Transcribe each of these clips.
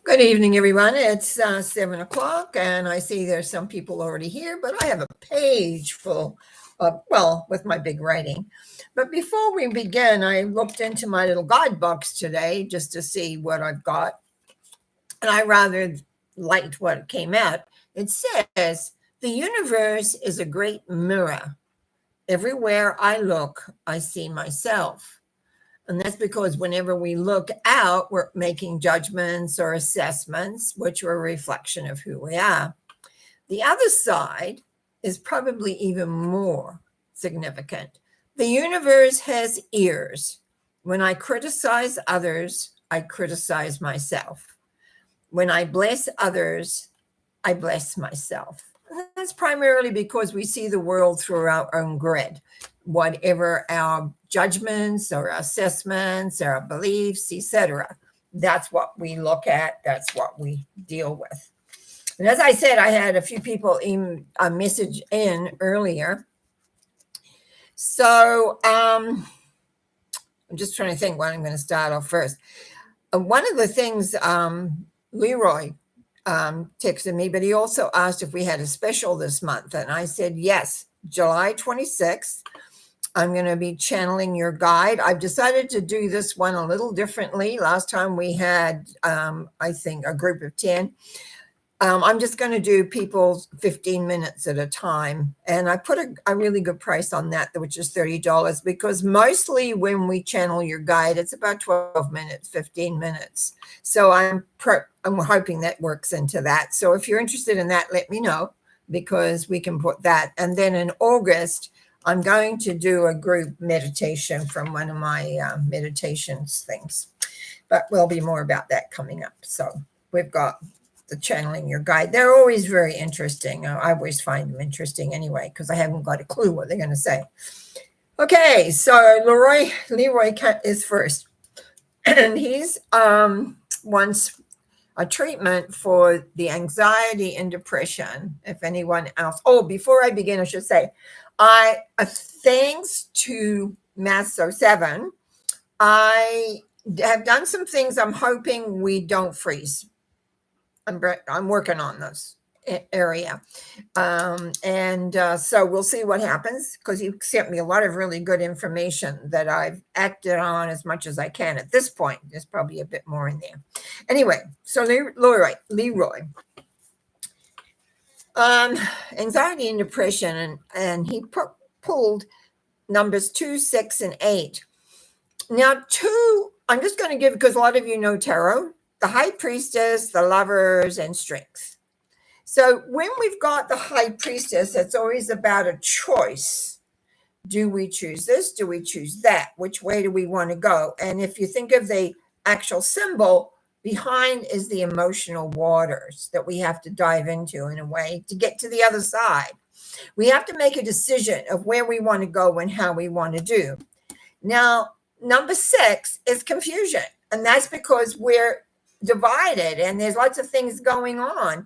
Good evening, everyone. It's 7 o'clock, and I see there's some people already here, but I have a page full of, well, with my big writing. But before we begin, I looked into my little guidebox today just to see what I've got, and I rather liked what came out. It says, "The universe is a great mirror. Everywhere I look, I see myself." And that's because whenever we look out, we're making judgments or assessments, which are a reflection of who we are. The other side is probably even more significant. The universe has ears. When I criticize others, I criticize myself. When I bless others, I bless myself. That's primarily because we see the world through our own grid. Whatever our judgments or assessments, our beliefs, etc., that's what we look at. That's what we deal with. And as I said, I had a few people a message in earlier. So I'm just trying to think what I'm going to start off first. One of the things Leroy texted me, but he also asked if we had a special this month. And I said, yes, July 26th. I'm going to be channeling your guide. I've decided to do this one a little differently. Last time we had, I think, a group of 10. I'm just going to do people 15 minutes at a time. And I put a really good price on that, which is $30, because mostly when we channel your guide, it's about 12 minutes, 15 minutes. So I'm hoping that works into that. So if you're interested in that, let me know, because we can put that. And then in August, I'm going to do a group meditation from one of my meditations things. But there'll be more about that coming up. So we've got the channeling your guide. They're always very interesting. I always find them interesting anyway, because I haven't got a clue what they're going to say. Okay, so Leroy is first. And he's wants a treatment for the anxiety and depression. If anyone else, before I begin, I should say, thanks to Math 07, I have done some things. I'm hoping we don't freeze. I'm working on this area. So we'll see what happens, because he sent me a lot of really good information that I've acted on as much as I can at this point. There's probably a bit more in there. Anyway, so Leroy. Anxiety and depression, and he pulled numbers 2, 6, and 8. Now, 2, I'm just going to give, because a lot of you know tarot, the High Priestess, the Lovers, and Strength. So when we've got the High Priestess, it's always about a choice. Do we choose this? Do we choose that? Which way do we want to go? And if you think of the actual symbol, behind is the emotional waters that we have to dive into in a way to get to the other side. We have to make a decision of where we want to go and how we want to do. Now, number 6 is confusion. And that's because we're divided and there's lots of things going on.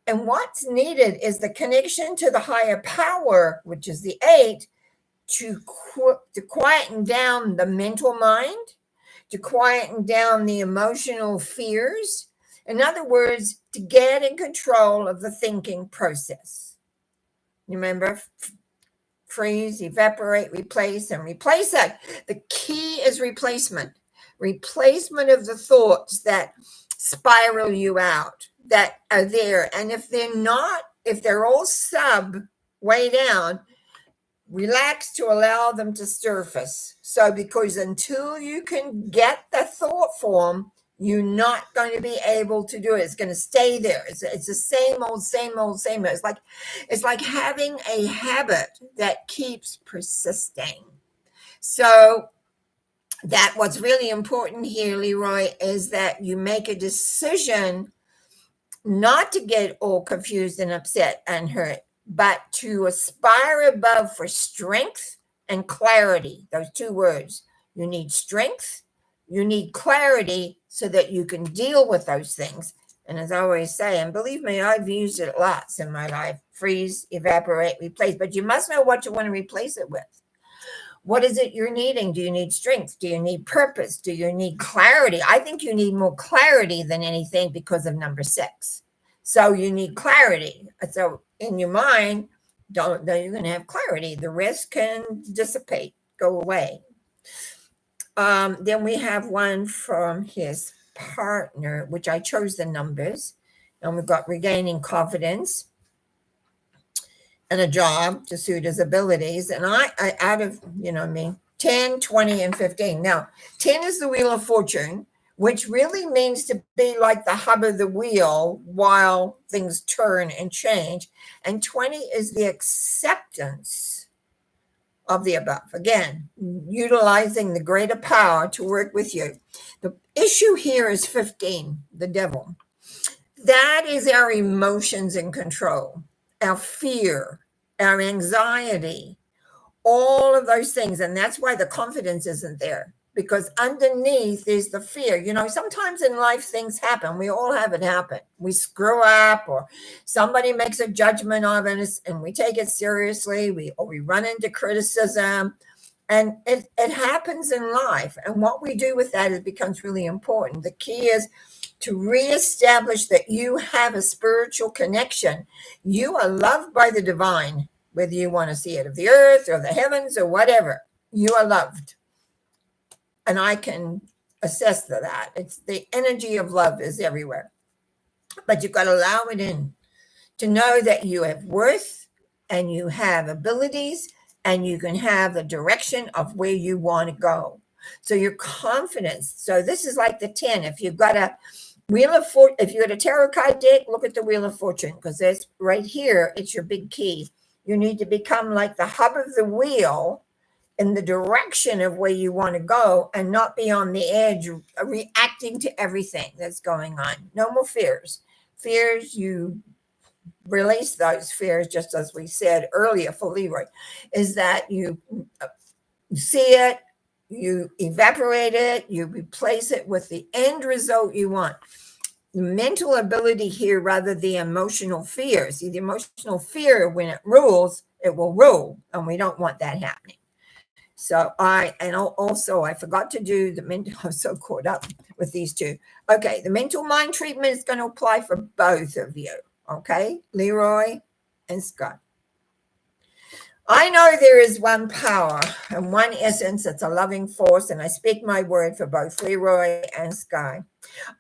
And what's needed is the connection to the higher power, which is the 8, to quieten down the mental mind, to quieten down the emotional fears. In other words, to get in control of the thinking process. You remember? Freeze, evaporate, replace, and replace that. The key is replacement. Replacement of the thoughts that spiral you out, that are there. And if they're all way down, relax to allow them to surface. So because until you can get the thought form, you're not going to be able to do it. It's going to stay there. It's the same old. It's like having a habit that keeps persisting. So that what's really important here, Leroy, is that you make a decision not to get all confused and upset and hurt, but to aspire above for strength and clarity. Those 2 words. You need strength, you need clarity, so that you can deal with those things. And as I always say, and believe me, I've used it lots in my life: freeze, evaporate, replace. But you must know what you want to replace it with. What is it you're needing? Do you need strength? Do you need purpose? Do you need clarity? I think you need more clarity than anything because of number 6. So you need clarity. So in your mind, you're going to have clarity. The rest can dissipate, go away. Then we have one from his partner, which I chose the numbers. And we've got regaining confidence and a job to suit his abilities. And I out of, 10, 20, and 15. Now, 10 is the wheel of fortune, which really means to be like the hub of the wheel while things turn and change. And 20 is the acceptance of the above. Again, utilizing the greater power to work with you. The issue here is 15, the devil. That is our emotions in control, our fear, our anxiety, all of those things. And that's why the confidence isn't there, because underneath is the fear. Sometimes in life things happen. We all have it happen. We screw up, or somebody makes a judgment of us and we take it seriously. We run into criticism, and it happens in life. And what we do with that becomes really important. The key is to reestablish that you have a spiritual connection. You are loved by the divine, whether you want to see it of the earth or the heavens or whatever. You are loved. And I can attest to that. It's the energy of love is everywhere. But you've got to allow it in, to know that you have worth and you have abilities and you can have the direction of where you want to go. So your confidence. So this is like the 10. If you've got a Wheel of Fortune, if you had a tarot card deck, look at the Wheel of Fortune, because that's right here. It's your big key. You need to become like the hub of the wheel in the direction of where you want to go, and not be on the edge, reacting to everything that's going on. No more fears. Fears, you release those fears, just as we said earlier for Leroy, is that you see it, you evaporate it, you replace it with the end result you want. The mental ability here, rather the emotional fear. See, the emotional fear, when it rules, it will rule, and we don't want that happening. So I forgot to do the mental. I'm so caught up with these two. Okay, the mental mind treatment is going to apply for both of you. Okay, Leroy and Scott. I know there is one power and one essence that's a loving force, and I speak my word for both Leroy and Sky.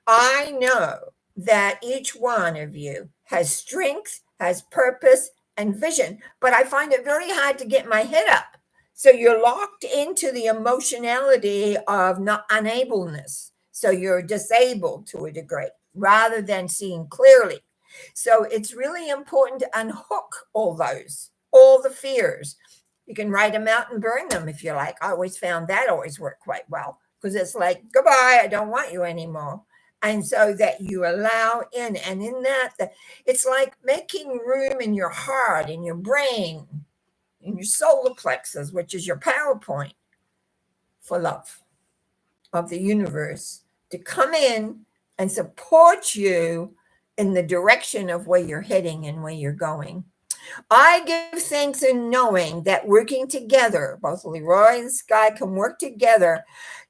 I know that each one of you has strength, has purpose, and vision, but I find it very hard to get my head up. So you're locked into the emotionality of unableness. So you're disabled to a degree rather than seeing clearly. So it's really important to unhook all the fears. You can write them out and burn them if you like. I always found that always worked quite well, because it's like, goodbye, I don't want you anymore. And so that you allow in, and in that, it's like making room in your heart, in your brain, in your solar plexus, which is your power point, for love of the universe to come in and support you in the direction of where you're heading and where you're going. I give thanks in knowing that working together, both Leroy and Sky can work together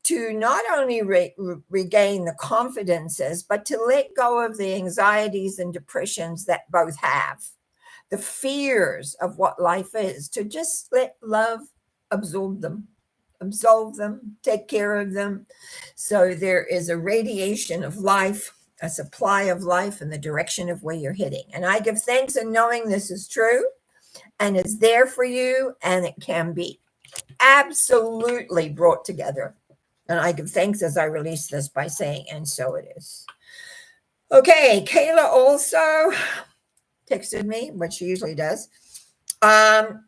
to not only regain the confidences, but to let go of the anxieties and depressions that both have, the fears of what life is, to just let love absolve them, take care of them. So there is a radiation of life, a supply of life in the direction of where you're heading. And I give thanks in knowing this is true and is there for you, and it can be absolutely brought together. And I give thanks as I release this by saying, and so it is. Okay, Kayla also texted me, what she usually does.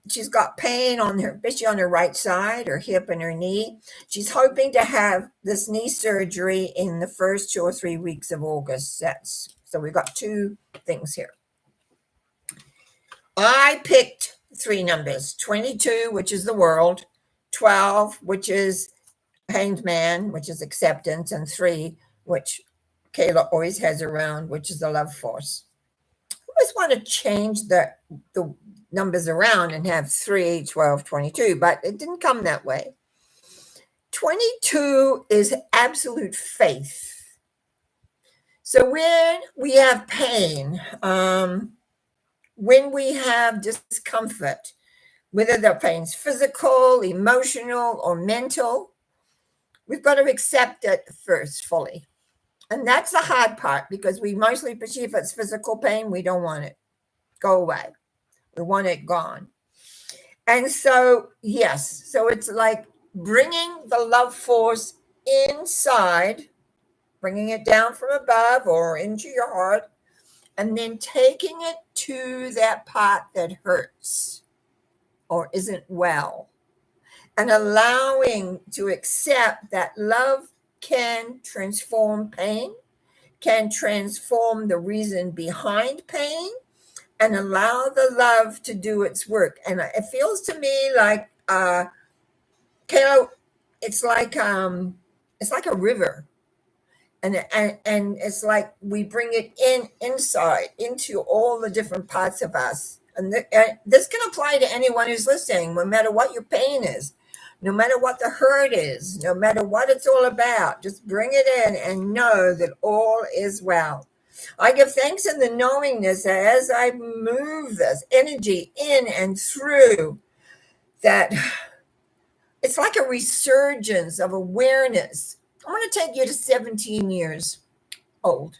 She's got pain on her, especially on her right side, her hip and her knee. She's hoping to have this knee surgery in the first 2 or 3 weeks of August. So we've got 2 things here. I picked 3 numbers, 22, which is the world, 12, which is hanged man, which is acceptance, and 3, which Kayla always has around, which is the love force. I always want to change the numbers around and have 3, 12, 22, but it didn't come that way. 22 is absolute faith. So when we have pain, when we have discomfort, whether the pain's physical, emotional, or mental, we've got to accept it first fully. And that's the hard part, because we mostly perceive it's physical pain. We don't want it. Go away. We want it gone. And so, yes, so it's like bringing the love force inside, bringing it down from above or into your heart, and then taking it to that part that hurts or isn't well, and allowing to accept that love can transform pain, can transform the reason behind pain, and allow the love to do its work. And it feels to me like, Kayla, it's like a river. And it's like we bring it inside into all the different parts of us. And this can apply to anyone who's listening, no matter what your pain is, no matter what the hurt is, no matter what it's all about. Just bring it in and know that all is well. I give thanks in the knowingness that as I move this energy in and through, that it's like a resurgence of awareness. I want to take you to 17 years old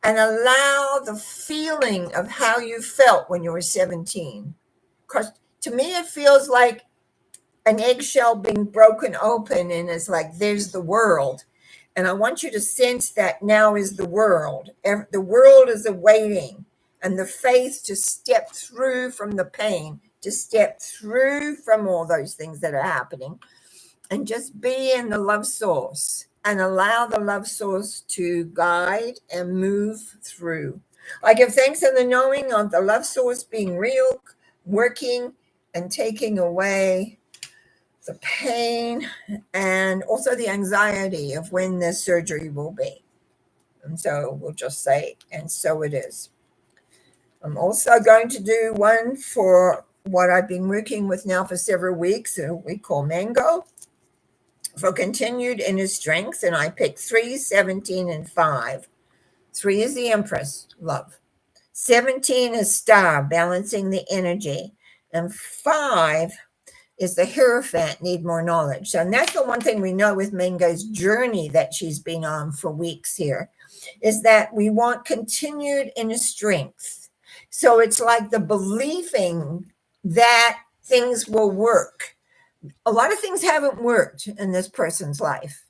and allow the feeling of how you felt when you were 17. Because to me, it feels like an eggshell being broken open, and it's like, there's the world. And I want you to sense that now is the world. The world is awaiting, and the faith to step through from the pain, to step through from all those things that are happening, and just be in the love source and allow the love source to guide and move through. I give thanks in the knowing of the love source being real, working, and taking away the pain and also the anxiety of when the surgery will be. And so we'll just say, and so it is. I'm also going to do one for what I've been working with now for several weeks, we call Mango, for continued inner strength. And I picked 3, 17, and 5. 3 is the Empress, love. 17 is Star, balancing the energy. And 5 is the Hierophant, need more knowledge. So, and that's the one thing we know with Mango's journey that she's been on for weeks here, is that we want continued inner strength. So it's like the believing that things will work. A lot of things haven't worked in this person's life.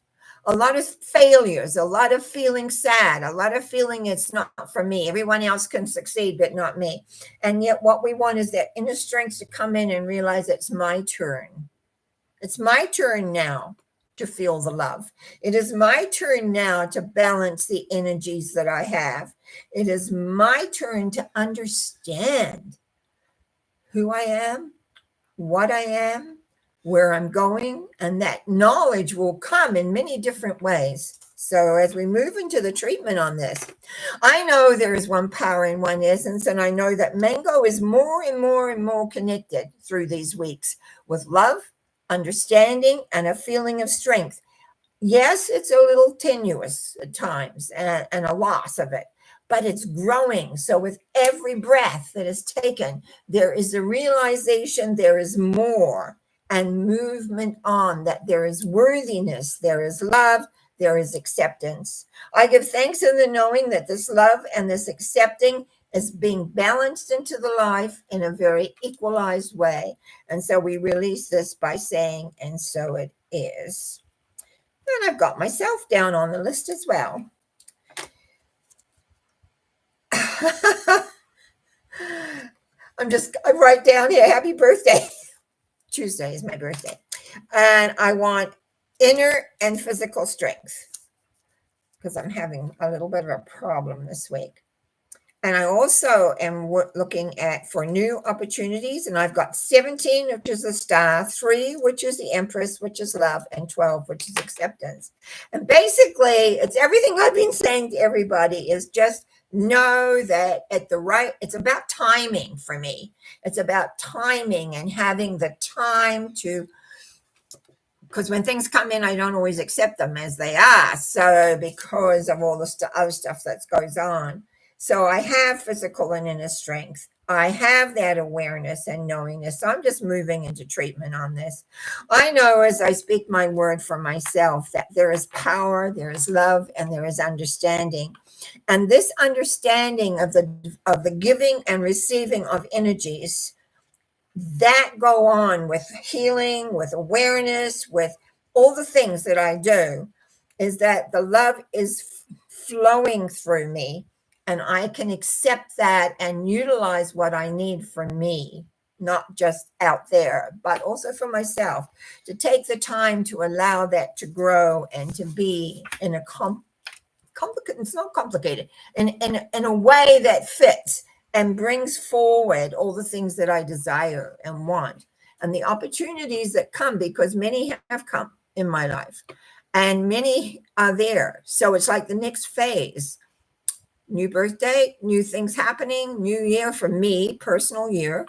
A lot of failures, a lot of feeling sad, a lot of feeling it's not for me. Everyone else can succeed, but not me. And yet what we want is that inner strength to come in and realize it's my turn. It's my turn now to feel the love. It is my turn now to balance the energies that I have. It is my turn to understand who I am, what I am, where I'm going, and that knowledge will come in many different ways. So as we move into the treatment on this, I know there is one power and one essence, and I know that Mango is more and more and more connected through these weeks with love, understanding, and a feeling of strength. Yes, it's a little tenuous at times and a loss of it, but it's growing. So with every breath that is taken, there is a realization there is more, and movement on, that there is worthiness, there is love, there is acceptance. I give thanks in the knowing that this love and this accepting is being balanced into the life in a very equalized way. And so we release this by saying, and so it is. And I've got myself down on the list as well. I write down here, happy birthday. Tuesday is my birthday. And I want inner and physical strength because I'm having a little bit of a problem this week. And I also am looking at for new opportunities. And I've got 17, which is the Star, 3, which is the Empress, which is love, and 12, which is acceptance. And basically, it's everything I've been saying to everybody is just know that it's about timing for me. It's about timing and having the time to, because when things come in, I don't always accept them as they are. So because of all the other stuff that goes on. So I have physical and inner strength. I have that awareness and knowingness. So I'm just moving into treatment on this. I know as I speak my word for myself that there is power, there is love, and there is understanding. And this understanding of the giving and receiving of energies that go on with healing, with awareness, with all the things that I do, is that the love is flowing through me, and I can accept that and utilize what I need for me, not just out there, but also for myself, to take the time to allow that to grow and to be in a complicated, it's not complicated, in a way that fits and brings forward all the things that I desire and want, and the opportunities that come, because many have come in my life and many are there. So it's like the next phase, new birthday, new things happening, new year for me, personal year.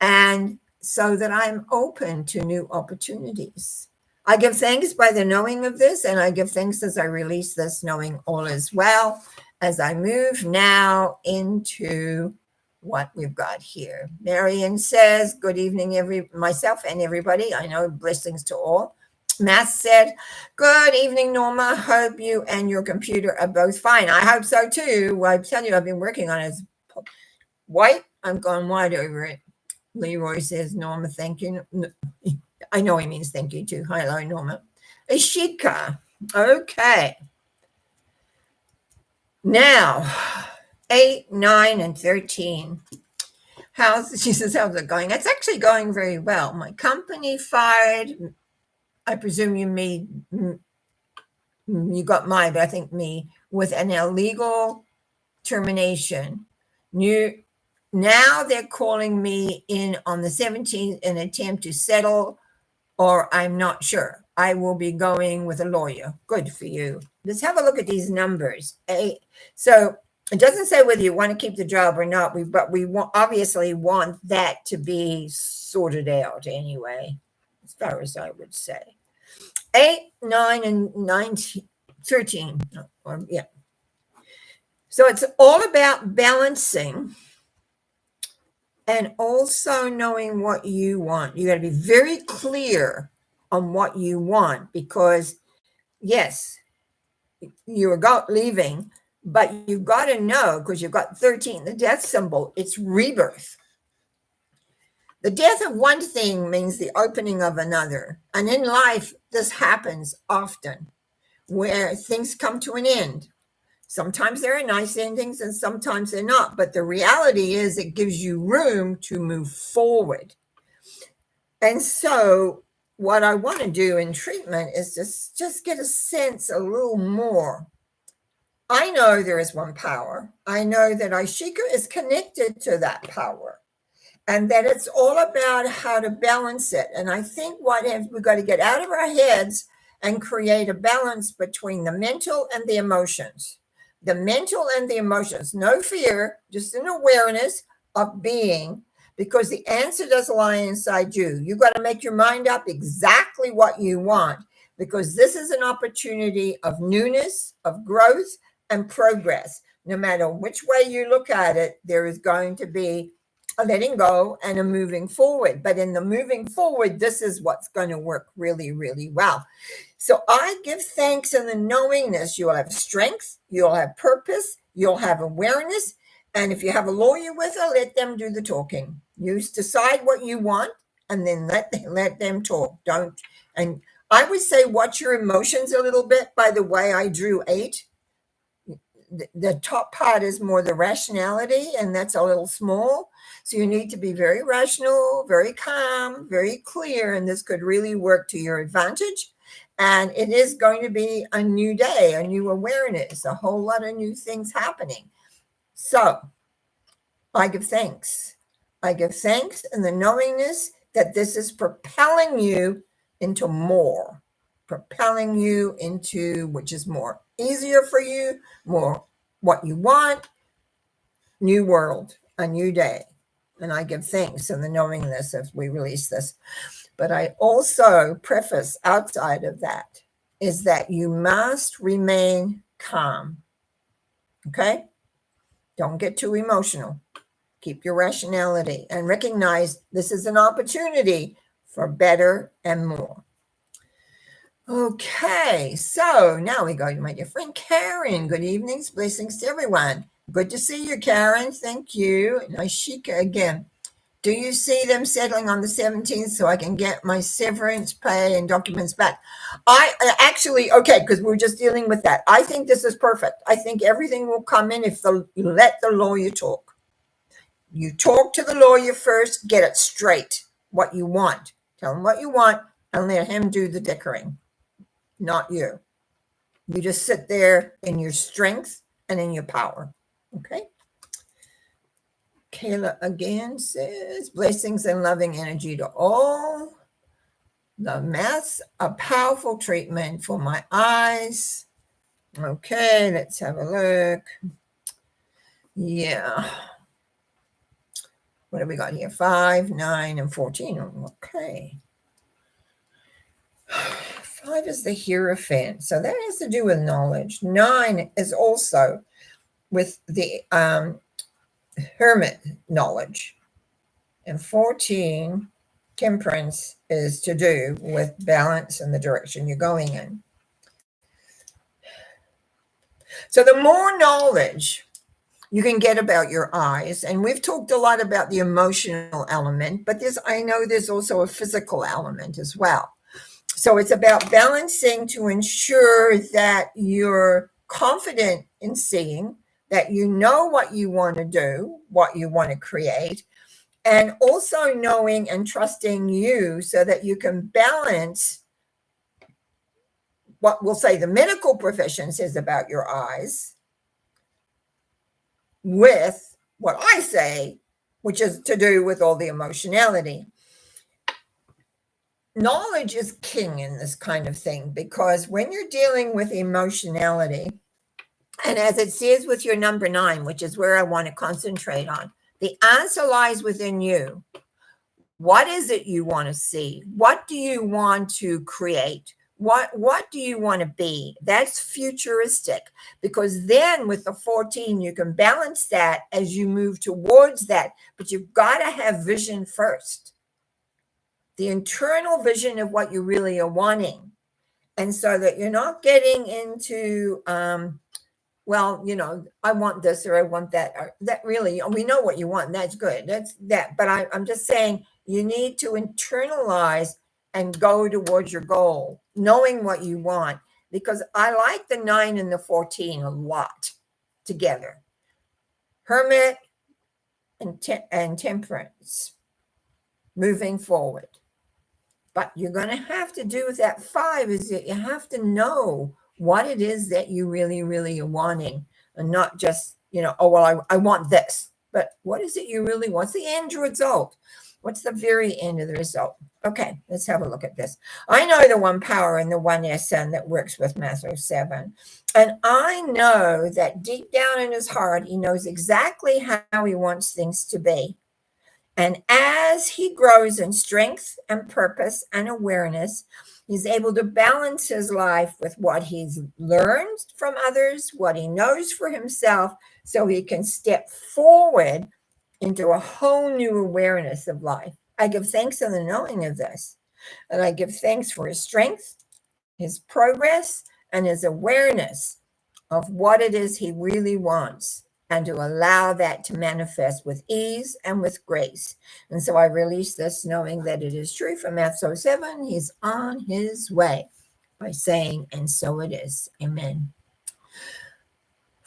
And so that I'm open to new opportunities. I give thanks by the knowing of this, and I give thanks as I release this, knowing all is well, as I move now into what we've got here. Marion says, good evening, myself and everybody. I know, blessings to all. Matt said, good evening, Norma. Hope you and your computer are both fine. I hope so too. I tell you, I've been working on it. White, I'm gone white over it. Leroy says, Norma, thank you. I know he means thank you too. Hello, Norma. Ashika. Okay. Now, 8, 9, and 13. She says, how's it going? It's actually going very well. My company fired. I presume you got mine, but I think me, with an illegal termination. Now they're calling me in on the 17th in an attempt to settle, or I'm not sure. I will be going with a lawyer. Good for you. Let's have a look at these numbers. So it doesn't say whether you want to keep the job or not, but we obviously want that to be sorted out anyway, as far as I would say. 8, 9, and 19, 13. Yeah. So it's all about balancing and also knowing what you want. You got to be very clear on what you want, because yes, you're leaving, but you've got to know, because you've got 13, the death symbol, it's rebirth. The death of one thing means the opening of another. And in life, this happens often, where things come to an end. Sometimes there are nice endings and sometimes they're not. But the reality is it gives you room to move forward. And so what I want to do in treatment is just get a sense a little more. I know there is one power. I know that Ashika is connected to that power, and that it's all about how to balance it. And I think we've got to get out of our heads and create a balance between the mental and the emotions. The mental and the emotions, no fear, just an awareness of being, because the answer does lie inside you. You got to make your mind up exactly what you want, because this is an opportunity of newness, of growth, and progress. No matter which way you look at it, there is going to be a letting go and a moving forward. But in the moving forward, this is what's going to work really, really well. So I give thanks in the knowingness. You'll have strength, you'll have purpose, you'll have awareness. And if you have a lawyer with her, let them do the talking. You decide what you want, and then let them talk. And I would say watch your emotions a little bit. By the way, I drew 8. The top part is more the rationality, and that's a little small. So you need to be very rational, very calm, very clear, and this could really work to your advantage. And it is going to be a new day, a new awareness, a whole lot of new things happening. So I give thanks. I give thanks in the knowingness that this is propelling you into more, propelling you into which is more easier for you, more what you want, new world, a new day. And I give thanks in the knowing this if we release this. But I also preface outside of that is that you must remain calm. Okay? Don't get too emotional. Keep your rationality and recognize this is an opportunity for better and more. Okay, so now we go to my dear friend Karen. Good evenings, blessings to everyone. Good to see you, Karen. Thank you. Nice Shika again. Do you see them settling on the 17th so I can get my severance pay and documents back? I actually, okay, because we're just dealing with that. I think this is perfect. I think everything will come in if you let the lawyer talk. You talk to the lawyer first, get it straight, what you want. Tell him what you want and let him do the dickering, not you. You just sit there in your strength and in your power, okay? Kayla again says, blessings and loving energy to all. The math's a powerful treatment for my eyes. Okay, let's have a look. Yeah. What have we got here? 5, 9, and 14. Okay. 5 is the Hierophant. So that has to do with knowledge. 9 is also with the Hermit knowledge. And 14, Temperance, is to do with balance and the direction you're going in. So the more knowledge you can get about your eyes, and we've talked a lot about the emotional element, but I know there's also a physical element as well. So it's about balancing to ensure that you're confident in seeing, that you know what you want to do, what you want to create, and also knowing and trusting you so that you can balance what we'll say the medical profession says about your eyes with what I say, which is to do with all the emotionality. Knowledge is king in this kind of thing, because when you're dealing with emotionality, and as it says with your number 9, which is where I want to concentrate on, the answer lies within you. What is it you want to see? What do you want to create? What do you want to be? That's futuristic, because then with the 14, you can balance that as you move towards that, but you've got to have vision first. The internal vision of what you really are wanting. And so that you're not getting into, well, you know, I want this or I want that, or that really, we know what you want. And that's good. That's that. But I'm just saying you need to internalize and go towards your goal, knowing what you want, because I like the 9 and the 14 a lot together. Hermit and Temperance, moving forward. But you're going to have to do with that 5 is that you have to know what it is that you really, really are wanting, and not just, you know, oh, well, I want this. But what is it you really want? What's the end result? What's the very end of the result? Okay, let's have a look at this. I know the 1 power and the 1 SN that works with Master 7. And I know that deep down in his heart, he knows exactly how he wants things to be. And as he grows in strength and purpose and awareness, he's able to balance his life with what he's learned from others, what he knows for himself, so he can step forward into a whole new awareness of life. I give thanks in the knowing of this. And I give thanks for his strength, his progress, and his awareness of what it is he really wants, and to allow that to manifest with ease and with grace. And so I release this knowing that it is true for Math 07. He's on his way by saying, and so it is. Amen.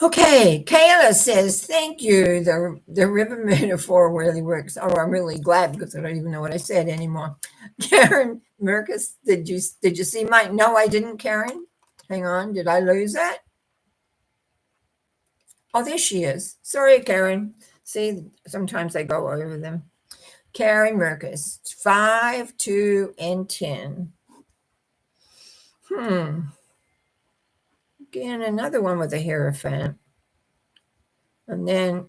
Okay, Kayla says, thank you. The river metaphor really works. Oh, I'm really glad, because I don't even know what I said anymore. Karen Merkus, did you see my, no, I didn't, Karen. Hang on, did I lose that? Oh, there she is. Sorry, Karen. See, sometimes I go over them. Karen Merkus, 5, 2, and 10. Again, another one with a Hierophant. And then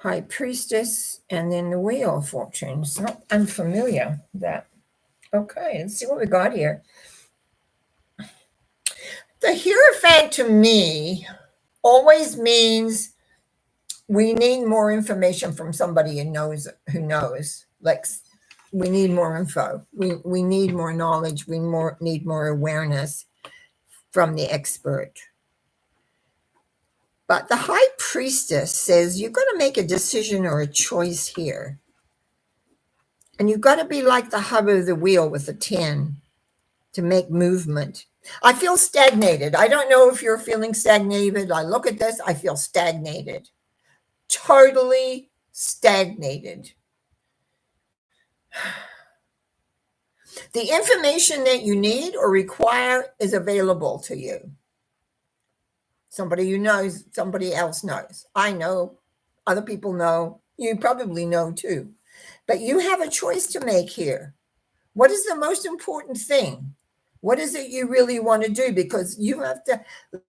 High Priestess, and then the Wheel of Fortune. It's not unfamiliar, that. Okay, let's see what we got here. The Hierophant to me always means we need more information from somebody who knows. Like, we need more info. We need more knowledge. We need more awareness from the expert. But the High Priestess says you're going to make a decision or a choice here. And you've got to be like the hub of the wheel with the 10 to make movement. I feel stagnated. I don't know if you're feeling stagnated. I look at this, I feel stagnated. Totally stagnated. The information that you need or require is available to you. Somebody who knows, somebody else knows. I know, other people know, you probably know too. But you have a choice to make here. What is the most important thing? What is it you really want to do? Because you have to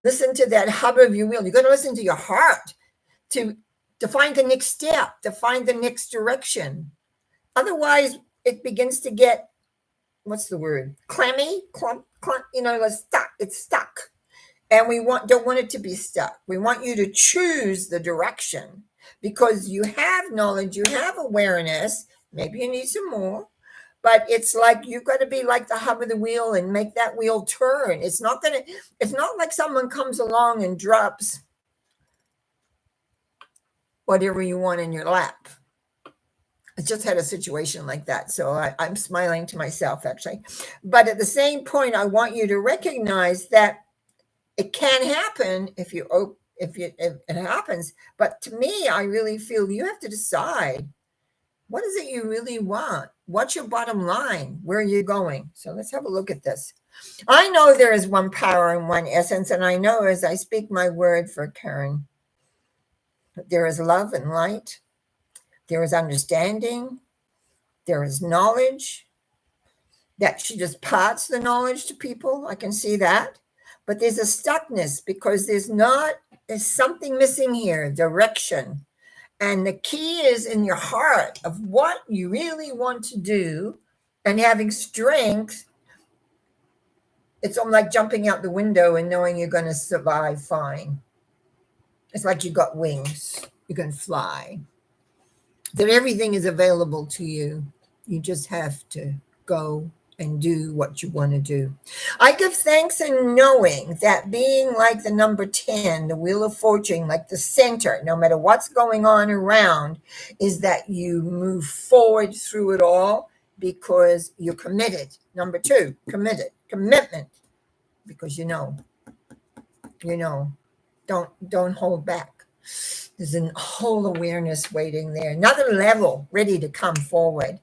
listen to that hub of your wheel. You've got to listen to your heart to find the next step, to find the next direction. Otherwise, it begins to get, what's the word? Clammy, it's stuck. And we don't want it to be stuck. We want you to choose the direction because you have knowledge, you have awareness. Maybe you need some more, but it's like you've got to be like the hub of the wheel and make that wheel turn. It's not like someone comes along and drops whatever you want in your lap. I just had a situation like that, so I'm smiling to myself actually. But at the same point, I want you to recognize that it can happen if it happens. But to me, I really feel you have to decide, what is it you really want? What's your bottom line? Where are you going? So let's have a look at this. I know there is one power and one essence, and I know as I speak my word for Karen, there is love and light. There is understanding. There is knowledge. That she just parts the knowledge to people. I can see that. But there's a stuckness because there's something missing here, direction. And the key is in your heart of what you really want to do and having strength. It's almost like jumping out the window and knowing you're going to survive fine. It's like you got wings. You can fly. That everything is available to you. You just have to go and do what you want to do. I give thanks in knowing that being like the number 10, the Wheel of Fortune, like the center, no matter what's going on around, is that you move forward through it all because you're committed. Number 2, commitment, because you know, don't hold back. There's a whole awareness waiting there, another level ready to come forward.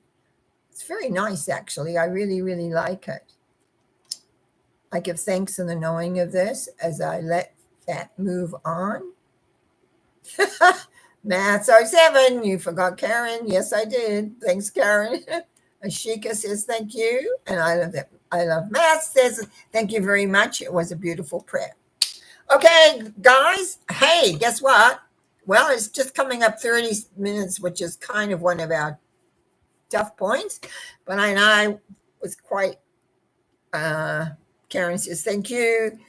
It's very nice, actually. I really, really like it. I give thanks in the knowing of this as I let that move on. Math 07, you forgot Karen. Yes, I did. Thanks, Karen. Ashika says thank you. And I love that. I love Math says thank you very much. It was a beautiful prayer. Okay, guys. Hey, guess what? Well, it's just coming up 30 minutes, which is kind of one of our tough points, but I was quite, Karen says, thank you.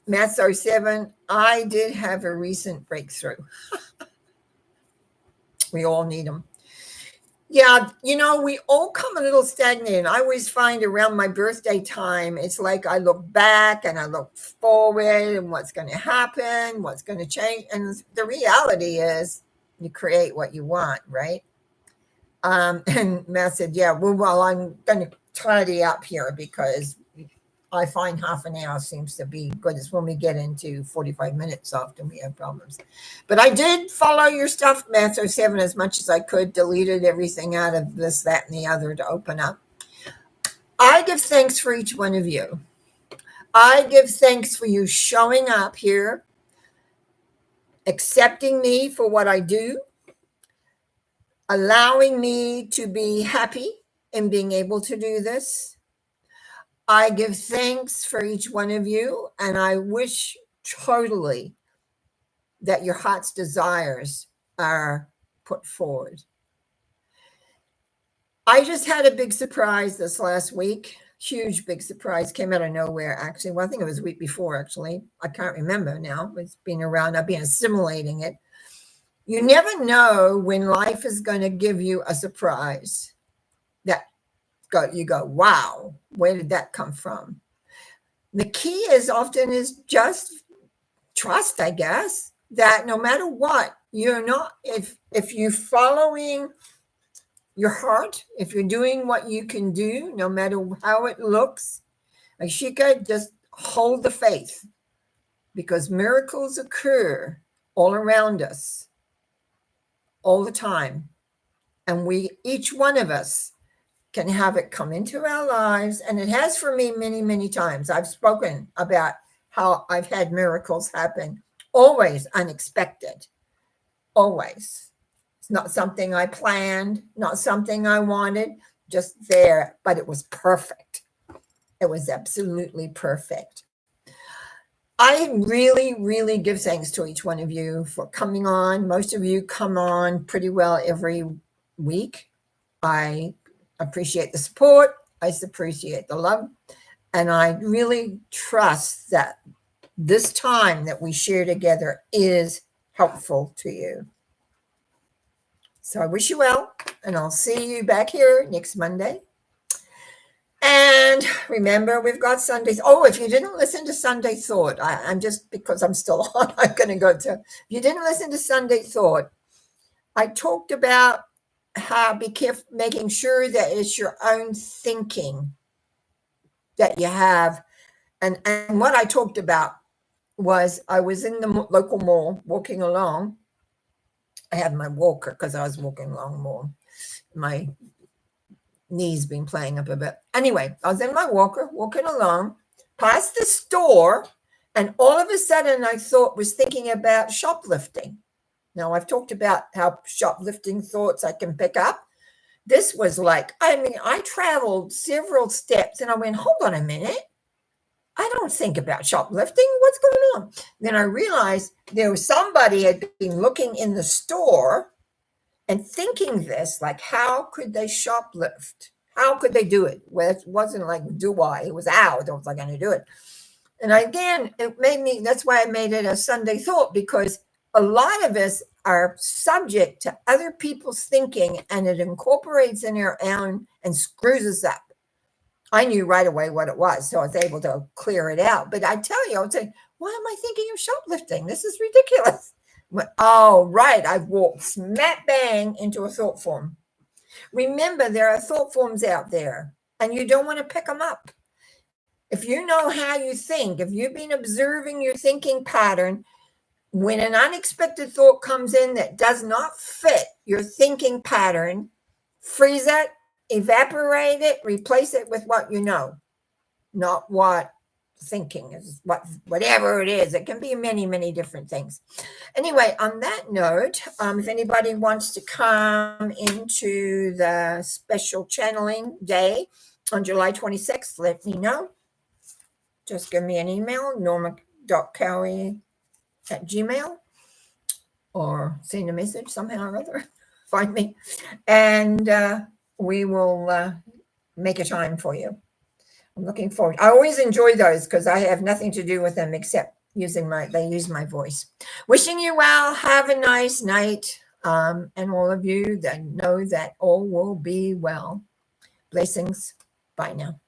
Math 07, I did have a recent breakthrough. We all need them. Yeah, we all come a little stagnated. I always find around my birthday time, it's like I look back and I look forward and what's going to happen, what's going to change. And the reality is you create what you want, right? And Matt said, yeah, well, I'm going to tidy up here because I find half an hour seems to be good. It's when we get into 45 minutes often we have problems. But I did follow your stuff, Math 07, as much as I could, deleted everything out of this, that, and the other to open up. I give thanks for each one of you. I give thanks for you showing up here, accepting me for what I do, allowing me to be happy in being able to do this. I give thanks for each one of you, and I wish totally that your heart's desires are put forward. I just had a big surprise this last week. Huge, big surprise. Came out of nowhere, actually. Well, I think it was a week before, actually. I can't remember now. It's been around. I've been assimilating it. You never know when life is going to give you a surprise that you go, wow, where did that come from? The key is just trust, I guess, that no matter what, you're not, if you're following your heart, if you're doing what you can do, no matter how it looks, Ashika, just hold the faith, because miracles occur all around us all the time. And each one of us can have it come into our lives. And it has for me many, many times. I've spoken about how I've had miracles happen, always unexpected, always. It's not something I planned, not something I wanted, just there, but it was perfect. It was absolutely perfect. I really, really give thanks to each one of you for coming on. Most of you come on pretty well every week. I appreciate the support. I appreciate the love. And I really trust that this time that we share together is helpful to you. So I wish you well, and I'll see you back here next Monday. And remember, we've got Sundays. Oh, if you didn't listen to Sunday Thought, I'm just, because I'm still on, I'm going to go to, if you didn't listen to Sunday Thought, I talked about how be careful, making sure that it's your own thinking that you have. And what I talked about was I was in the local mall walking along. I had my walker because I was walking along more. My knees been playing up a bit. Anyway, I was in my walker walking along past the store, and all of a sudden I was thinking about shoplifting. Now, I've talked about how shoplifting thoughts I can pick up. This was like, I traveled several steps and I went, hold on a minute. I don't think about shoplifting. What's going on? Then I realized there was somebody had been looking in the store and thinking this, like, how could they shoplift? How could they do it? Well, it wasn't like, it was out. I was like, going to do it. And again, that's why I made it a Sunday Thought, because a lot of us are subject to other people's thinking, and it incorporates in our own and screws us up. I knew right away what it was, so I was able to clear it out. But I tell you, I would say, why am I thinking of shoplifting? This is ridiculous. Oh, right. I've walked smack bang into a thought form. Remember, there are thought forms out there, and you don't want to pick them up. If you know how you think, if you've been observing your thinking pattern, when an unexpected thought comes in that does not fit your thinking pattern, freeze it, evaporate it, replace it with what you know, not what thinking is, whatever it is. It can be many, many different things. Anyway, on that note, if anybody wants to come into the special channeling day on July 26th, let me know. Just give me an email, norma.cowie@gmail.com, or send a message somehow or other. Find me, and we will make a time for you. I'm looking forward. I always enjoy those because I have nothing to do with them except they use my voice. Wishing you well. Have a nice night. And all of you that know that all will be well. Blessings. Bye now.